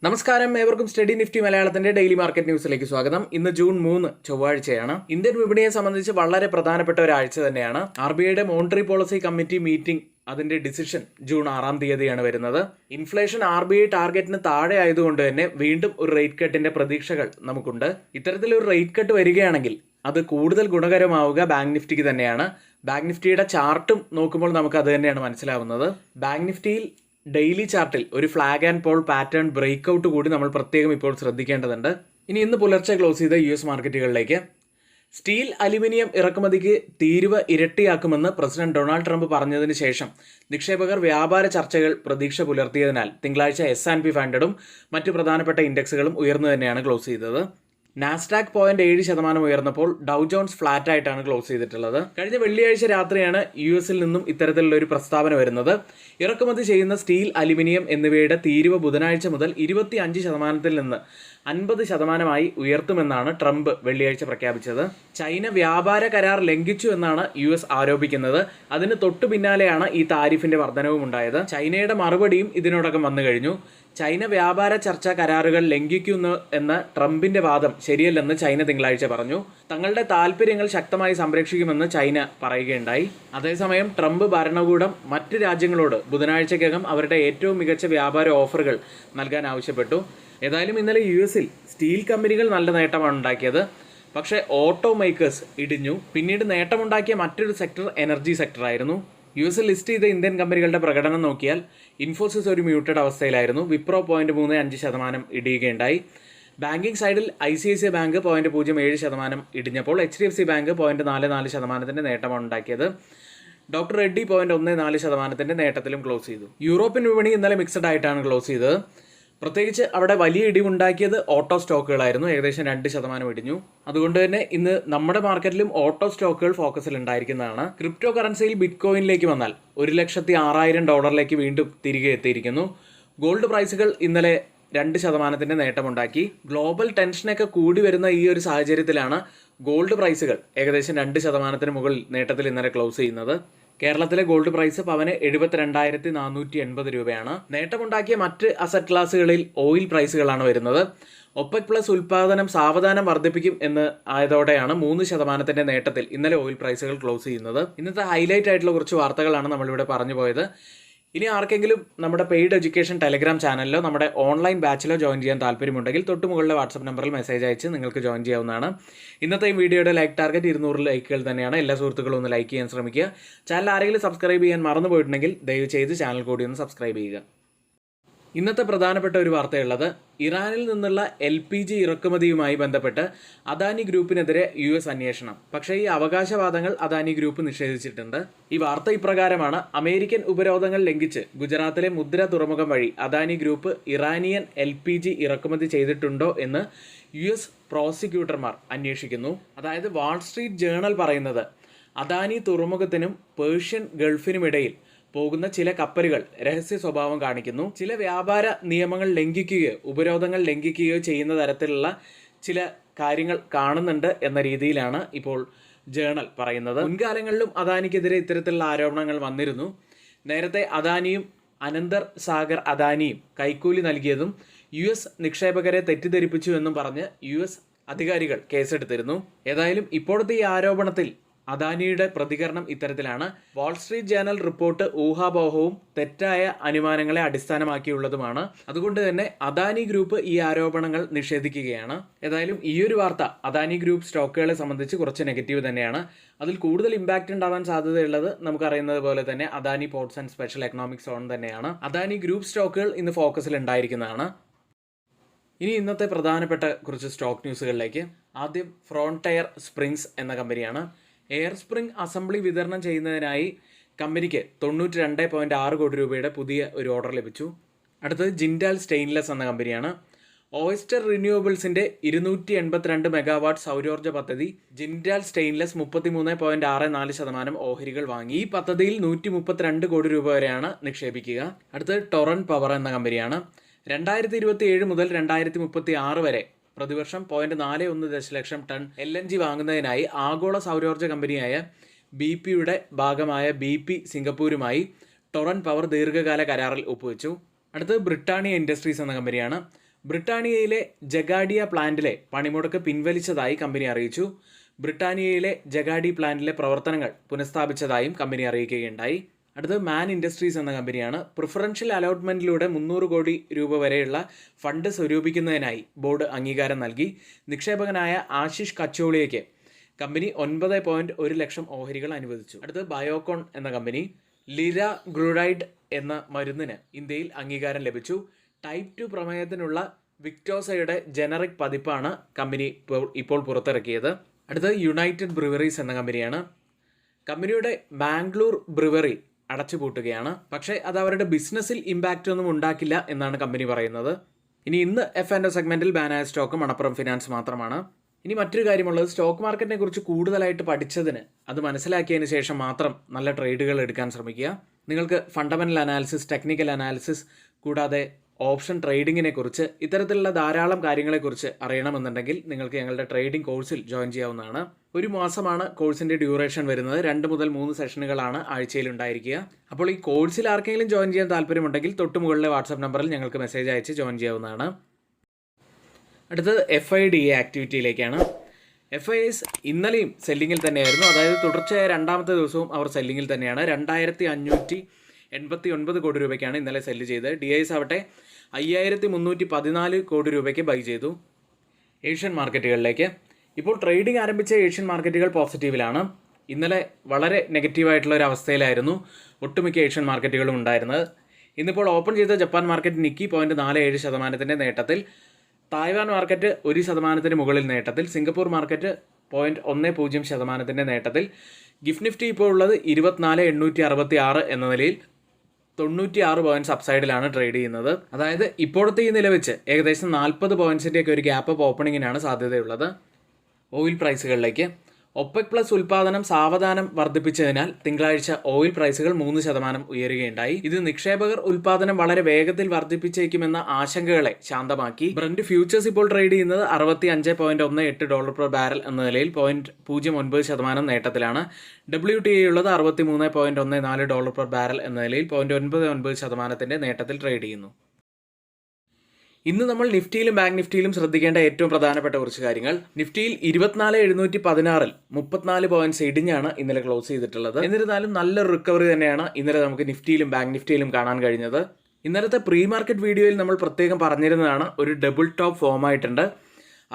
നമസ്കാരം, ഏവർക്കും study Nifty മലയാളത്തിന്റെ ഡെയിലി മാർക്കറ്റ് ന്യൂസിലേക്ക് സ്വാഗതം. ഇന്ന് ജൂൺ 3 ചൊവ്വാഴ്ചയാണ്. ഇന്ത്യൻ വിപണിയെ സംബന്ധിച്ച് വളരെ പ്രധാനപ്പെട്ട ഒരാഴ്ച തന്നെയാണ്. RBIയുടെ മോണിറ്ററി പോളിസി കമ്മിറ്റി മീറ്റിംഗ്, അതിന്റെ ഡിസിഷൻ ജൂൺ 6 വരുന്നത്. ഇൻഫ്ലേഷൻ RBI ടാർഗറ്റിന് താഴെ ആയതുകൊണ്ട് തന്നെ വീണ്ടും ഒരു റേറ്റ് കട്ടിന്റെ പ്രതീക്ഷകൾ നമുക്കുണ്ട്. ഇത്തരത്തിലൊരു റേറ്റ് കട്ട് വരികയാണെങ്കിൽ അത് കൂടുതൽ ഗുണകരമാവുക ബാങ്ക് നിഫ്റ്റിക്ക് തന്നെയാണ്. ബാങ്ക് നിഫ്റ്റിയുടെ ചാർട്ടും നോക്കുമ്പോൾ നമുക്ക് അത് തന്നെയാണ് മനസ്സിലാവുന്നത്. ബാങ്ക് നിഫ്റ്റിയിൽ ഡെയിലി ചാർട്ടിൽ ഒരു flag and pole pattern breakout കൂടി നമ്മൾ പ്രത്യേകം ഇപ്പോൾ ശ്രദ്ധിക്കേണ്ടതുണ്ട്. ഇന്ന് പുലർച്ചെ ക്ലോസ് ചെയ്ത US മാർക്കറ്റുകളിലേക്ക്. സ്റ്റീൽ, അലുമിനിയം ഇറക്കുമതിക്ക് തീരുവ ഇരട്ടിയാക്കുമെന്ന് പ്രസിഡന്റ് ഡൊണാൾഡ് ട്രംപ് പറഞ്ഞതിന് ശേഷം നിക്ഷേപകർ വ്യാപാര ചർച്ചകൾ പ്രതീക്ഷ പുലർത്തിയതിനാൽ തിങ്കളാഴ്ച S&P 500 മറ്റു പ്രധാനപ്പെട്ട ഇൻഡെക്സുകളും ഉയർന്നു തന്നെയാണ് ക്ലോസ് ചെയ്തത്. നാസ്ഡാക്ക് 0.7% ഉയർന്നപ്പോൾ ഡൗ ജോൺസ് ഫ്ലാറ്റ് ആയിട്ടാണ് ക്ലോസ് ചെയ്തിട്ടുള്ളത്. കഴിഞ്ഞ വെള്ളിയാഴ്ച രാത്രിയാണ് US നിന്നും ഇത്തരത്തിലുള്ള ഒരു പ്രസ്താവന വരുന്നത്. ഇറക്കുമതി ചെയ്യുന്ന സ്റ്റീൽ, അലുമിനിയം എന്നിവയുടെ തീരുവ ബുധനാഴ്ച മുതൽ 25% നിന്ന് 50% ഉയർത്തുമെന്നാണ് ട്രംപ് വെള്ളിയാഴ്ച പ്രഖ്യാപിച്ചത്. ചൈന വ്യാപാര കരാർ ലംഘിച്ചു എന്നാണ് US ആരോപിക്കുന്നത്. അതിന് തൊട്ടു പിന്നാലെയാണ് ഈ താരിഫിന്റെ വർധനവും ഉണ്ടായത്. ചൈനയുടെ മറുപടിയും ഇതിനോടകം വന്നു കഴിഞ്ഞു. ചൈന വ്യാപാര ചർച്ചാ കരാറുകൾ ലംഘിക്കുന്നു എന്ന ട്രംപിന്റെ വാദം ശരിയല്ലെന്ന് ചൈന തിങ്കളാഴ്ച പറഞ്ഞു. തങ്ങളുടെ താൽപ്പര്യങ്ങൾ ശക്തമായി സംരക്ഷിക്കുമെന്ന് ചൈന പറയുകയുണ്ടായി. അതേസമയം ട്രംപ് ഭരണകൂടം മറ്റ് രാജ്യങ്ങളോട് ബുധനാഴ്ചക്കകം അവരുടെ ഏറ്റവും മികച്ച വ്യാപാര ഓഫറുകൾ നൽകാൻ ആവശ്യപ്പെട്ടു. ഏതായാലും ഇന്നലെ US സ്റ്റീൽ കമ്പനികൾ നല്ല നേട്ടമാണ് ഉണ്ടാക്കിയത്. പക്ഷേ ഓട്ടോ മേക്കേഴ്സ് ഇടിഞ്ഞു. പിന്നീട് നേട്ടമുണ്ടാക്കിയ മറ്റൊരു സെക്ടർ എനർജി സെക്ടറായിരുന്നു. US ലിസ്റ്റ് ചെയ്ത ഇന്ത്യൻ കമ്പനികളുടെ പ്രകടനം നോക്കിയാൽ ഇൻഫോസിസ് ഒരു മ്യൂട്ടഡ് അവസ്ഥയിലായിരുന്നു. വിപ്രോ 0.35% ഇടിയുകയുണ്ടായി. ബാങ്കിങ് സൈഡിൽ ICICI ബാങ്ക് 0.07% ഇടിഞ്ഞപ്പോൾ HDFC ബാങ്ക് 0.44% നേട്ടമാണ് ഉണ്ടാക്കിയത്. ഡോക്ടർ റെഡ്ഡി 0.14% നേട്ടത്തിലും ക്ലോസ് ചെയ്തു. യൂറോപ്യൻ വിപണി ഇന്നലെ മിക്സഡ് ആയിട്ടാണ് ക്ലോസ് ചെയ്തത്. പ്രത്യേകിച്ച് അവിടെ വലിയ ഇടിവുണ്ടാക്കിയത് ഓട്ടോ സ്റ്റോക്കുകളായിരുന്നു. ഏകദേശം 2% ഇടിഞ്ഞു. അതുകൊണ്ട് തന്നെ ഇന്ന് നമ്മുടെ മാർക്കറ്റിലും ഓട്ടോ സ്റ്റോക്കുകൾ ഫോക്കസിൽ ഉണ്ടായിരിക്കുന്നതാണ്. ക്രിപ്റ്റോ കറൻസിയിൽ ബിറ്റ്കോയിനിലേക്ക് വന്നാൽ $1,06,000 വീണ്ടും തിരികെ എത്തിയിരിക്കുന്നു. ഗോൾഡ് പ്രൈസുകൾ ഇന്നലെ 2% നേട്ടമുണ്ടാക്കി. ഗ്ലോബൽ ടെൻഷനൊക്കെ കൂടി വരുന്ന ഈ ഒരു സാഹചര്യത്തിലാണ് ഗോൾഡ് പ്രൈസുകൾ ഏകദേശം 2% മുകളിൽ നേട്ടത്തിൽ ഇന്നലെ ക്ലോസ് ചെയ്യുന്നത്. കേരളത്തിലെ ഗോൾഡ് പ്രൈസ് പവന് 72,480 രൂപയാണ്. നേട്ടമുണ്ടാക്കിയ മറ്റ് അസറ്റ് ക്ലാസുകളിൽ ഓയിൽ പ്രൈസുകളാണ് വരുന്നത്. OPEC+ ഉൽപ്പാദനം സാവധാനം വർദ്ധിപ്പിക്കും എന്ന് ആയതോടെയാണ് 3% നേട്ടത്തിൽ ഇന്നലെ ഓയിൽ പ്രൈസുകൾ ക്ലോസ് ചെയ്യുന്നത്. ഇന്നത്തെ ഹൈലൈറ്റ് ആയിട്ടുള്ള കുറച്ച് വാർത്തകളാണ് നമ്മളിവിടെ പറഞ്ഞു പോയത്. ഇനി ആർക്കെങ്കിലും നമ്മുടെ പെയ്ഡ് എഡ്യൂക്കേഷൻ ടെലഗ്രാം ചാനലിലോ നമ്മുടെ ഓൺലൈൻ ബാച്ചിലോ ജോയിൻ ചെയ്യാൻ താല്പര്യമുണ്ടെങ്കിൽ തൊട്ടുമുകളിലെ വാട്സപ്പ് നമ്പറിൽ മെസ്സേജ് അയച്ച് നിങ്ങൾക്ക് ജോയിൻ ചെയ്യാവുന്നതാണ്. ഇന്നത്തെ ഈ വീഡിയോയുടെ ലൈക്ക് ടാർഗറ്റ് 200 ലൈക്കുകൾ തന്നെയാണ്. എല്ലാ സുഹൃത്തുക്കളും ഒന്ന് ലൈക്ക് ചെയ്യാൻ ശ്രമിക്കുക. ചാനൽ ആരെങ്കിലും സബ്സ്ക്രൈബ് ചെയ്യാൻ മറന്നു പോയിട്ടുണ്ടെങ്കിൽ ദയവ് ചെയ്ത് ചാനൽ കൂടി ഒന്ന് സബ്സ്ക്രൈബ് ചെയ്യുക. ഇന്നത്തെ പ്രധാനപ്പെട്ട ഒരു വാർത്തയുള്ളത് ഇറാനിൽ നിന്നുള്ള LPG ഇറക്കുമതിയുമായി ബന്ധപ്പെട്ട് അദാനി ഗ്രൂപ്പിനെതിരെ US അന്വേഷണം. പക്ഷേ ഈ അവകാശവാദങ്ങൾ അദാനി ഗ്രൂപ്പ് നിഷേധിച്ചിട്ടുണ്ട്. ഈ വാർത്ത ഇപ്രകാരമാണ്: അമേരിക്കൻ ഉപരോധങ്ങൾ ലംഘിച്ച് ഗുജറാത്തിലെ മുദ്ര തുറമുഖം വഴി അദാനി ഗ്രൂപ്പ് ഇറാനിയൻ LPG ഇറക്കുമതി ചെയ്തിട്ടുണ്ടോ എന്ന് US പ്രോസിക്യൂട്ടർമാർ അന്വേഷിക്കുന്നു. അതായത് വാൾസ്ട്രീറ്റ് ജേണൽ പറയുന്നത് അദാനി തുറമുഖത്തിനും പേർഷ്യൻ ഗൾഫിനുമിടയിൽ പോകുന്ന ചില കപ്പലുകൾ രഹസ്യ സ്വഭാവം കാണിക്കുന്നു. ചില വ്യാപാര നിയമങ്ങൾ ലംഘിക്കുകയോ ഉപരോധങ്ങൾ ലംഘിക്കുകയോ ചെയ്യുന്ന തരത്തിലുള്ള ചില കാര്യങ്ങൾ കാണുന്നുണ്ട് എന്ന രീതിയിലാണ് ഇപ്പോൾ ജേണൽ പറയുന്നത്. മുൻകാലങ്ങളിലും അദാനിക്കെതിരെ ഇത്തരത്തിലുള്ള ആരോപണങ്ങൾ വന്നിരുന്നു. നേരത്തെ അദാനിയും അനന്തർ സാഗർ അദാനിയും കൈക്കൂലി നൽകിയതും US നിക്ഷേപകരെ തെറ്റിദ്ധരിപ്പിച്ചു എന്നും പറഞ്ഞ് US അധികാരികൾ കേസെടുത്തിരുന്നു. ഏതായാലും ഇപ്പോഴത്തെ ഈ ആരോപണത്തിൽ അദാനിയുടെ പ്രതികരണം ഇത്തരത്തിലാണ്. വാൾസ്ട്രീറ്റ് ജേണൽ റിപ്പോർട്ട് ഊഹാപോഹവും തെറ്റായ അനുമാനങ്ങളെ അടിസ്ഥാനമാക്കിയുള്ളതുമാണ്. അതുകൊണ്ട് തന്നെ അദാനി ഗ്രൂപ്പ് ഈ ആരോപണങ്ങൾ നിഷേധിക്കുകയാണ്. ഏതായാലും ഈ ഒരു വാർത്ത അദാനി ഗ്രൂപ്പ് സ്റ്റോക്കുകളെ സംബന്ധിച്ച് കുറച്ച് നെഗറ്റീവ് തന്നെയാണ്. അതിൽ കൂടുതൽ ഇമ്പാക്റ്റ് ഉണ്ടാവാൻ സാധ്യതയുള്ളത് നമുക്കറിയുന്നത് പോലെ തന്നെ Adani ports and special economic zone തന്നെയാണ്. അദാനി ഗ്രൂപ്പ് സ്റ്റോക്കുകൾ ഇന്ന് ഫോക്കസിൽ ഉണ്ടായിരിക്കുന്നതാണ്. ഇനി ഇന്നത്തെ പ്രധാനപ്പെട്ട കുറച്ച് സ്റ്റോക്ക് ന്യൂസുകളിലേക്ക്. ആദ്യം ഫ്രോണ്ടിയർ സ്പ്രിങ്സ് എന്ന കമ്പനിയാണ്. എയർ സ്പ്രിംഗ് അസംബ്ലി വിതരണം ചെയ്യുന്നതിനായി കമ്പനിക്ക് 92.6 കോടി രൂപയുടെ പുതിയ ഒരു ഓർഡർ ലഭിച്ചു. അടുത്തത് ജിൻഡാൽ സ്റ്റെയിൻലെസ് എന്ന കമ്പനിയാണ്. ഓയിസ്റ്റർ റിന്യൂവബിൾസിന്റെ 282 മെഗാവാട്ട് സൗരോർജ്ജ പദ്ധതി ജിൻഡാൽ സ്റ്റെയിൻലെസ് 33.64% ഓഹരികൾ വാങ്ങി. ഈ പദ്ധതിയിൽ 132 കോടി രൂപ വരെയാണ് നിക്ഷേപിക്കുക. അടുത്തത് ടൊറന്റ് പവർ എന്ന കമ്പനിയാണ്. 2027 മുതൽ 2036 വരെ പ്രതിവർഷം 0.41 ദശലക്ഷം ടൺ LNG വാങ്ങുന്നതിനായി ആഗോള സൗരോർജ്ജ കമ്പനിയായ BP-യുടെ ഭാഗമായ BP സിംഗപ്പൂരുമായി ടൊറന്റ് പവർ ദീർഘകാല കരാറിൽ ഒപ്പുവെച്ചു. അടുത്തത് ബ്രിട്ടാനിയ ഇൻഡസ്ട്രീസ് എന്ന കമ്പനിയാണ്. ബ്രിട്ടാനിയയിലെ ജഗാഡിയ പ്ലാന്റിലെ പണിമുടക്ക് പിൻവലിച്ചതായി കമ്പനി അറിയിച്ചു. ബ്രിട്ടാനിയയിലെ ജഗാഡി പ്ലാന്റിലെ പ്രവർത്തനങ്ങൾ പുനഃസ്ഥാപിച്ചതായും കമ്പനി അറിയിക്കുകയുണ്ടായി. അടുത്തത് മാൻ ഇൻഡസ്ട്രീസ് എന്ന കമ്പനിയാണ്. പ്രിഫറൻഷ്യൽ അലോട്ട്മെന്റിലൂടെ 300 കോടി രൂപ വരെയുള്ള ഫണ്ട് സ്വരൂപിക്കുന്നതിനായി ബോർഡ് അംഗീകാരം നൽകി. നിക്ഷേപകനായ ആശിഷ് കച്ചോളിയയ്ക്ക് കമ്പനി 9.1 ലക്ഷം ഓഹരികൾ അനുവദിച്ചു. അടുത്തത് ബയോകോൺ എന്ന കമ്പനി. ലിരാഗ്ലുറൈഡ് എന്ന മരുന്നിന് ഇന്ത്യയിൽ അംഗീകാരം ലഭിച്ചു. ടൈപ്പ് 2 പ്രമേഹത്തിനുള്ള വിക്ടോസയുടെ ജനറിക് പതിപ്പാണ് കമ്പനി ഇപ്പോൾ പുറത്തിറക്കിയത്. അടുത്തത് യുണൈറ്റഡ് ബ്രിവറീസ് എന്ന കമ്പനിയാണ്. കമ്പനിയുടെ ബാംഗ്ലൂർ ബ്രിവറി അടച്ചുപൂട്ടുകയാണ്. പക്ഷേ അത് അവരുടെ ബിസിനസ്സിൽ ഇമ്പാക്റ്റ് ഒന്നും ഉണ്ടാക്കില്ല എന്നാണ് കമ്പനി പറയുന്നത്. ഇന്ന് F&O സെഗ്മെന്റിൽ ബാനായ സ്റ്റോക്ക് മണപ്പുറം ഫിനാൻസ് മാത്രമാണ്. ഇനി മറ്റൊരു കാര്യമുള്ളത്, സ്റ്റോക്ക് മാർക്കറ്റിനെ കുറിച്ച് കൂടുതലായിട്ട് പഠിച്ചതിന് അത് മനസ്സിലാക്കിയതിന് ശേഷം മാത്രം നല്ല ട്രേഡുകൾ എടുക്കാൻ ശ്രമിക്കുക. നിങ്ങൾക്ക് ഫണ്ടമെന്റൽ അനാലിസിസ്, ടെക്നിക്കൽ അനാലിസിസ് കൂടാതെ ഓപ്ഷൻ ട്രേഡിങ്ങിനെ കുറിച്ച് ഇത്തരത്തിലുള്ള ധാരാളം കാര്യങ്ങളെക്കുറിച്ച് അറിയണമെന്നുണ്ടെങ്കിൽ നിങ്ങൾക്ക് ഞങ്ങളുടെ ട്രേഡിംഗ് കോഴ്സിൽ ജോയിൻ ചെയ്യാവുന്നതാണ്. 1 മാസമാണ് കോഴ്സിൻ്റെ ഡ്യൂറേഷൻ വരുന്നത്. 2 മുതൽ 3 സെഷനുകളാണ് ആഴ്ചയിൽ ഉണ്ടായിരിക്കുക. അപ്പോൾ ഈ കോഴ്സിൽ ആർക്കെങ്കിലും ജോയിൻ ചെയ്യാൻ താല്പര്യമുണ്ടെങ്കിൽ തൊട്ട് മുകളിലെ വാട്സാപ്പ് നമ്പറിൽ ഞങ്ങൾക്ക് മെസ്സേജ് അയച്ച് ജോയിൻ ചെയ്യാവുന്നതാണ്. അടുത്തത് FIDA ആക്ടിവിറ്റിയിലേക്കാണ്. FIS ഇന്നലെയും സെല്ലിങ്ങിൽ തന്നെയായിരുന്നു. അതായത് തുടർച്ചയായ 2ാമത്തെ ദിവസവും അവർ സെല്ലിങ്ങിൽ തന്നെയാണ്. 2589 കോടി രൂപയ്ക്കാണ് ഇന്നലെ സെല്ല് ചെയ്തത്. DIS ആവട്ടെ 5314 കോടി രൂപയ്ക്ക് ബൈ ചെയ്തു. ഏഷ്യൻ മാർക്കറ്റുകളിലേക്ക് ഇപ്പോൾ ട്രേഡിംഗ് ആരംഭിച്ച ഏഷ്യൻ മാർക്കറ്റുകൾ പോസിറ്റീവിലാണ്. ഇന്നലെ വളരെ നെഗറ്റീവായിട്ടുള്ള ഒരു അവസ്ഥയിലായിരുന്നു ഒട്ടുമിക്ക ഏഷ്യൻ മാർക്കറ്റുകളും ഉണ്ടായിരുന്നത്. ഇന്നിപ്പോൾ ഓപ്പൺ ചെയ്ത ജപ്പാൻ മാർക്കറ്റ് നിക്കി 0.47% നേട്ടത്തിൽ, തായ്വാൻ മാർക്കറ്റ് 1% മുകളിൽ നേട്ടത്തിൽ, സിംഗപ്പൂർ മാർക്കറ്റ് 0.10% നേട്ടത്തിൽ, ഗിഫ്റ്റ് നിഫ്റ്റി ഇപ്പോൾ ഉള്ളത് 24,866 എന്ന നിലയിൽ 96 പോയിന്റ്സ് അപ്സൈഡിലാണ് ട്രേഡ് ചെയ്യുന്നത്. അതായത് ഇപ്പോഴത്തെ ഈ നില വെച്ച് ഏകദേശം 40 പോയിന്റ്സിൻ്റെയൊക്കെ ഒരു ഗ്യാപ്പ് അപ്പ് ഓപ്പണിങ്ങിനാണ് സാധ്യതയുള്ളത്. ഓയിൽ പ്രൈസുകളിലേക്ക്. ഒപെക് പ്ലസ് ഉൽപ്പാദനം സാവധാനം വർദ്ധിപ്പിച്ചതിനാൽ തിങ്കളാഴ്ച ഓയിൽ പ്രൈസുകൾ 3% ഉയരുകയുണ്ടായി. ഇത് നിക്ഷേപകർ ഉൽപ്പാദനം വളരെ വേഗത്തിൽ വർദ്ധിപ്പിച്ചേക്കുമെന്ന ആശങ്കകളെ ശാന്തമാക്കി. ബ്രന്റ് ഫ്യൂച്ചേഴ്സ് ഇപ്പോൾ ട്രേഡ് ചെയ്യുന്നത് $65.18 പെർ ബാരൽ എന്ന നിലയിൽ 0.09% നേട്ടത്തിലാണ്. WTI ഉള്ളത് $63.14 പെർ ബാരൽ എന്ന നിലയിൽ 0.99% നേട്ടത്തിൽ ട്രേഡ് ചെയ്യുന്നു. ഇന്ന് നമ്മൾ നിഫ്റ്റിയിലും ബാങ്ക് നിഫ്റ്റിയിലും ശ്രദ്ധിക്കേണ്ട ഏറ്റവും പ്രധാനപ്പെട്ട കുറച്ച് കാര്യങ്ങൾ. നിഫ്റ്റിയിൽ 24,716 34 പോയിന്റ്സ് ഇടിഞ്ഞാണ് ഇന്നലെ ക്ലോസ് ചെയ്തിട്ടുള്ളത്. എന്നിരുന്നാലും നല്ലൊരു റിക്കവറി തന്നെയാണ് ഇന്നലെ നമുക്ക് നിഫ്റ്റിയിലും ബാങ്ക് നിഫ്റ്റിയിലും കാണാൻ കഴിഞ്ഞത്. ഇന്നലത്തെ പ്രീ മാർക്കറ്റ് വീഡിയോയിൽ നമ്മൾ പ്രത്യേകം പറഞ്ഞിരുന്നതാണ്, ഒരു ഡബിൾ ടോപ്പ് ഫോം ആയിട്ടുണ്ട്,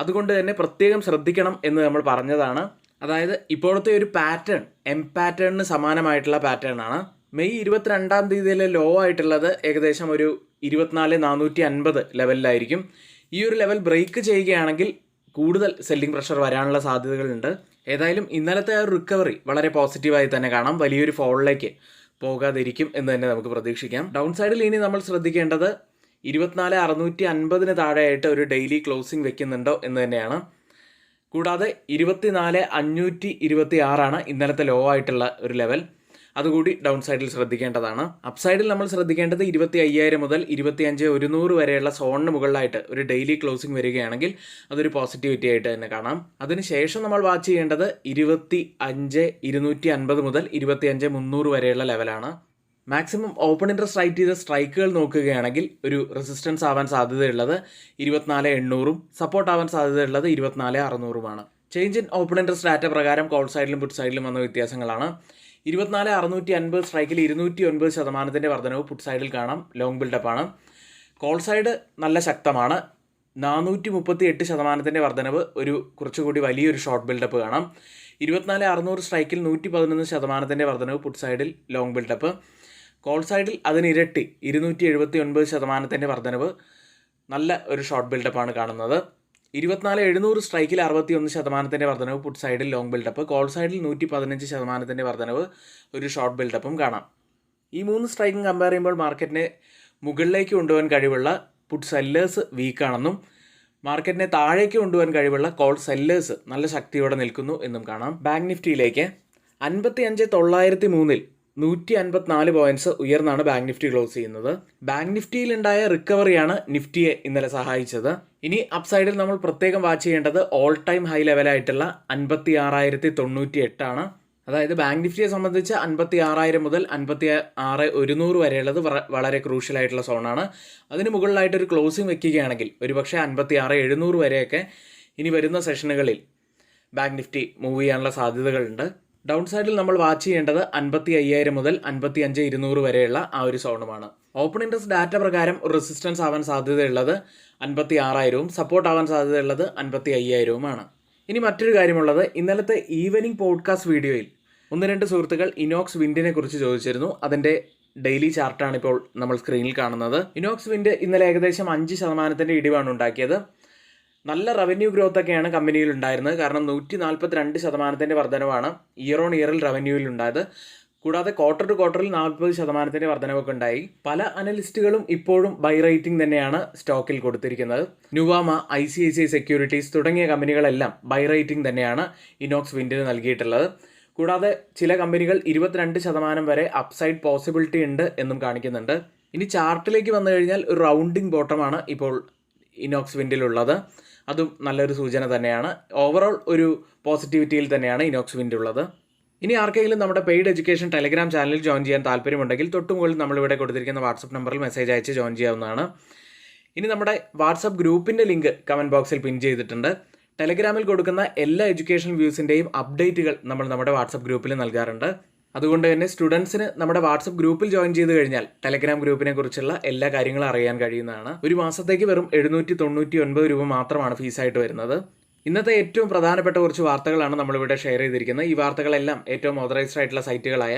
അതുകൊണ്ട് തന്നെ പ്രത്യേകം ശ്രദ്ധിക്കണം എന്ന് നമ്മൾ പറഞ്ഞതാണ്. അതായത് ഇപ്പോഴത്തെ ഒരു പാറ്റേൺ പാറ്റേണിന് സമാനമായിട്ടുള്ള പാറ്റേൺ ആണ്. മെയ് 22-ാം തീയതിയിലെ ലോ ആയിട്ടുള്ളത് ഏകദേശം ഒരു 24,450 ലെവലിലായിരിക്കും. ഈ ഒരു ലെവൽ ബ്രേക്ക് ചെയ്യുകയാണെങ്കിൽ കൂടുതൽ സെല്ലിംഗ് പ്രഷർ വരാനുള്ള സാധ്യതകളുണ്ട്. ഏതായാലും ഇന്നലത്തെ ആ ഒരു റിക്കവറി വളരെ പോസിറ്റീവായി തന്നെ കാണാം. വലിയൊരു ഫോളിലേക്ക് പോകാതിരിക്കും എന്ന് തന്നെ നമുക്ക് പ്രതീക്ഷിക്കാം. ഡൗൺ സൈഡിൽ ഇനി നമ്മൾ ശ്രദ്ധിക്കേണ്ടത് 24,650 താഴെയായിട്ട് ഒരു ഡെയിലി ക്ലോസിംഗ് വെക്കുന്നുണ്ടോ എന്ന് തന്നെയാണ്. കൂടാതെ 24,526 ഇന്നലത്തെ ലോ ആയിട്ടുള്ള ഒരു ലെവൽ. അതുകൂടി ഡൗൺ സൈഡിൽ ശ്രദ്ധിക്കേണ്ടതാണ്. അപ്സൈഡിൽ നമ്മൾ ശ്രദ്ധിക്കേണ്ടത് 25,000 മുതൽ 25,100 വരെയുള്ള സോണിന് മുകളിലായിട്ട് ഒരു ഡെയിലി ക്ലോസിംഗ് വരികയാണെങ്കിൽ അതൊരു പോസിറ്റിവിറ്റി ആയിട്ട് തന്നെ കാണാം. അതിനുശേഷം നമ്മൾ വാച്ച് ചെയ്യേണ്ടത് 25,250 മുതൽ 25,300 വരെയുള്ള ലെവലാണ്. മാക്സിമം ഓപ്പൺ ഇൻട്രസ്റ്റ് റൈറ്റ് ചെയ്ത സ്ട്രൈക്കുകൾ നോക്കുകയാണെങ്കിൽ ഒരു റെസിസ്റ്റൻസ് ആവാൻ സാധ്യതയുള്ളത് 24,800, സപ്പോർട്ട് ആവാൻ സാധ്യതയുള്ളത് 24,600. Change in open interest data പ്രകാരം കോൾ സൈഡിലും പുട്ട് സൈഡിലും വന്ന വ്യത്യാസങ്ങളാണ്. 24,650 സ്ട്രൈക്കിൽ 209% വർധനവ് പുട്ട് സൈഡിൽ കാണാം. ലോങ് ബിൽഡപ്പാണ്. കോൾ സൈഡ് നല്ല ശക്തമാണ്. 438% വർധനവ്, ഒരു കുറച്ചുകൂടി വലിയൊരു ഷോർട്ട് ബിൽഡപ്പ് കാണാം. 24,600 സ്ട്രൈക്കിൽ 111% വർധനവ് പുട്ട് സൈഡിൽ ലോങ് ബിൽഡപ്പ്. കോൾ സൈഡിൽ അതിനിരട്ടി 279% വർധനവ്, നല്ല ഒരു ഷോർട്ട് ബിൽഡപ്പാണ് കാണുന്നത്. 24,700 സ്ട്രൈക്കിൽ 61% വർധനവ് പുട്ട് സൈഡിൽ ലോങ് ബിൽഡപ്പ്. കോൾ സൈഡിൽ 115% വർധനവ്, ഒരു ഷോർട്ട് ബിൽഡപ്പും കാണാം. ഈ 3 സ്ട്രൈക്കും കമ്പയർ ചെയ്യുമ്പോൾ മാർക്കറ്റിനെ മുകളിലേക്ക് കൊണ്ടുപോകാൻ കഴിവുള്ള പുട്ട് സെല്ലേഴ്സ് വീക്കാണെന്നും മാർക്കറ്റിനെ താഴേക്ക് കൊണ്ടുപോകാൻ കഴിവുള്ള കോൾ സെല്ലേഴ്സ് നല്ല ശക്തിയോടെ നിൽക്കുന്നു എന്നും കാണാം. ബാങ്ക് നിഫ്റ്റിയിലേക്ക് 55,903 154 പോയിന്റ്സ് ഉയർന്നാണ് ബാങ്ക് നിഫ്റ്റി ക്ലോസ് ചെയ്യുന്നത്. ബാങ്ക് നിഫ്റ്റിയിലുണ്ടായ റിക്കവറിയാണ് നിഫ്റ്റിയെ ഇന്നലെ സഹായിച്ചത്. ഇനി അപ്സൈഡിൽ നമ്മൾ പ്രത്യേകം വാച്ച് ചെയ്യേണ്ടത് ഓൾ ടൈം ഹൈ ലെവലായിട്ടുള്ള 56,098 ആണ്. അതായത് ബാങ്ക് നിഫ്റ്റിയെ സംബന്ധിച്ച് 56,000 മുതൽ 56,100 വരെയുള്ളത് വളരെ ക്രൂഷ്യൽ ആയിട്ടുള്ള സോണാണ്. അതിന് മുകളിലായിട്ടൊരു ക്ലോസിംഗ് വെക്കുകയാണെങ്കിൽ ഒരുപക്ഷെ 56,700 വരെയൊക്കെ ഇനി വരുന്ന സെഷനുകളിൽ ബാങ്ക് നിഫ്റ്റി മൂവ് ചെയ്യാനുള്ള സാധ്യതകളുണ്ട്. ഡൗൺ സൈഡിൽ നമ്മൾ വാച്ച് ചെയ്യേണ്ടത് 55,000 മുതൽ 55,200 വരെയുള്ള ആ ഒരു സോണുമാണ്. ഓപ്പൺ ഇൻട്രസ്റ്റ് ഡാറ്റ പ്രകാരം ഒരു റെസിസ്റ്റൻസ് ആവാൻ സാധ്യതയുള്ളത് 56,000ഉം സപ്പോർട്ട് ആവാൻ സാധ്യതയുള്ളത് 55,000ഉമാണ്. ഇനി മറ്റൊരു കാര്യമുള്ളത്, ഇന്നലത്തെ ഈവനിങ് പോഡ്കാസ്റ്റ് വീഡിയോയിൽ 1-2 സുഹൃത്തുക്കൾ ഇനോക്സ് വിൻഡിനെ കുറിച്ച് ചോദിച്ചിരുന്നു. അതിൻ്റെ ഡെയിലി ചാർട്ടാണ് ഇപ്പോൾ നമ്മൾ സ്ക്രീനിൽ കാണുന്നത്. ഇനോക്സ് വിൻഡ് ഇന്നലെ ഏകദേശം 5% ഇടിവാണ് ഉണ്ടാക്കിയത്. നല്ല റവന്യൂ ഗ്രോത്ത് ഒക്കെയാണ് കമ്പനിയിൽ ഉണ്ടായിരുന്നത്. കാരണം 142% വർധനവാണ് ഇയർ ഓൺ ഇയറിൽ റവന്യൂവിൽ ഉണ്ടായത്. കൂടാതെ ക്വാർട്ടർ ടു ക്വാർട്ടറിൽ 40% വർധനവൊക്കെ ഉണ്ടായി. പല അനലിസ്റ്റുകളും ഇപ്പോഴും ബൈ റേറ്റിംഗ് തന്നെയാണ് സ്റ്റോക്കിൽ കൊടുത്തിരിക്കുന്നത്. നുവാമ, ICICI സെക്യൂരിറ്റീസ് തുടങ്ങിയ കമ്പനികളെല്ലാം ബൈ റേറ്റിംഗ് തന്നെയാണ് ഇനോക്സ് വിൻഡിന് നൽകിയിട്ടുള്ളത്. കൂടാതെ ചില കമ്പനികൾ 22% വരെ അപ്സൈഡ് പോസിബിലിറ്റി ഉണ്ട് എന്നും കാണിക്കുന്നുണ്ട്. ഇനി ചാർട്ടിലേക്ക് വന്നു കഴിഞ്ഞാൽ ഒരു റൗണ്ടിങ് ബോട്ടമാണ് ഇപ്പോൾ ഇനോക്സ് വിൻഡിലുള്ളത്. അതും നല്ലൊരു സൂചന തന്നെയാണ്. ഓവറോൾ ഒരു പോസിറ്റിവിറ്റിയിൽ തന്നെയാണ് ഇനോക്സ് വിൻഡ് ഉള്ളത്. ഇനി ആർക്കെങ്കിലും നമ്മുടെ പെയ്ഡ് എഡ്യൂക്കേഷൻ ടെലഗ്രാം ചാനലിൽ ജോയിൻ ചെയ്യാൻ താല്പര്യമുണ്ടെങ്കിൽ തൊട്ടുമുകളിൽ നമ്മളിവിടെ കൊടുത്തിരിക്കുന്ന വാട്സപ്പ് നമ്പറിൽ മെസ്സേജ് അയച്ച് ജോയിൻ ചെയ്യാവുന്നതാണ്. ഇനി നമ്മുടെ വാട്സപ്പ് ഗ്രൂപ്പിൻ്റെ ലിങ്ക് കമൻറ്റ് ബോക്സിൽ പിൻ ചെയ്തിട്ടുണ്ട്. ടെലഗ്രാമിൽ കൊടുക്കുന്ന എല്ലാ എഡ്യൂക്കേഷൻ വ്യൂസിൻ്റെയും അപ്ഡേറ്റുകൾ നമ്മൾ നമ്മുടെ വാട്സപ്പ് ഗ്രൂപ്പിൽ നൽകാറുണ്ട്. അതുകൊണ്ട് തന്നെ സ്റ്റുഡൻസിന് നമ്മുടെ വാട്സപ്പ് ഗ്രൂപ്പിൽ ജോയിൻ ചെയ്ത് കഴിഞ്ഞാൽ ടെലഗ്രാം ഗ്രൂപ്പിനെ കുറിച്ചുള്ള എല്ലാ കാര്യങ്ങളും അറിയാൻ കഴിയുന്നതാണ്. ഒരു മാസത്തേക്ക് വെറും 799 രൂപ മാത്രമാണ് ഫീസായിട്ട് വരുന്നത്. ഇന്നത്തെ ഏറ്റവും പ്രധാനപ്പെട്ട കുറച്ച് വാർത്തകളാണ് നമ്മളിവിടെ ഷെയർ ചെയ്തിരിക്കുന്നത്. ഈ വാർത്തകളെല്ലാം ഏറ്റവും ഓതറൈസ്ഡ് ആയിട്ടുള്ള സൈറ്റുകളായ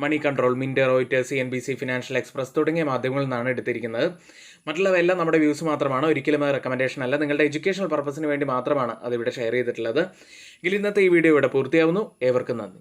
Moneycontrol, Mint, Reuters, CNBC, Financial Express തുടങ്ങിയ മാധ്യമങ്ങളിൽ നിന്നാണ് എടുത്തിരിക്കുന്നത്. മറ്റുള്ളവയെല്ലാം നമ്മുടെ വ്യൂസ് മാത്രമാണ്, ഒരിക്കലും റെക്കമെൻഡേഷൻ അല്ല. നിങ്ങളുടെ എഡ്യൂക്കേഷണൽ പർപ്പസിന് വേണ്ടി മാത്രമാണ് അതിവിടെ ഷെയർ ചെയ്തിട്ടുള്ളത്. എങ്കിൽ ഇന്നത്തെ ഈ വീഡിയോ ഇവിടെ പൂർത്തിയാവുന്നു. ഏവർക്കും നന്ദി.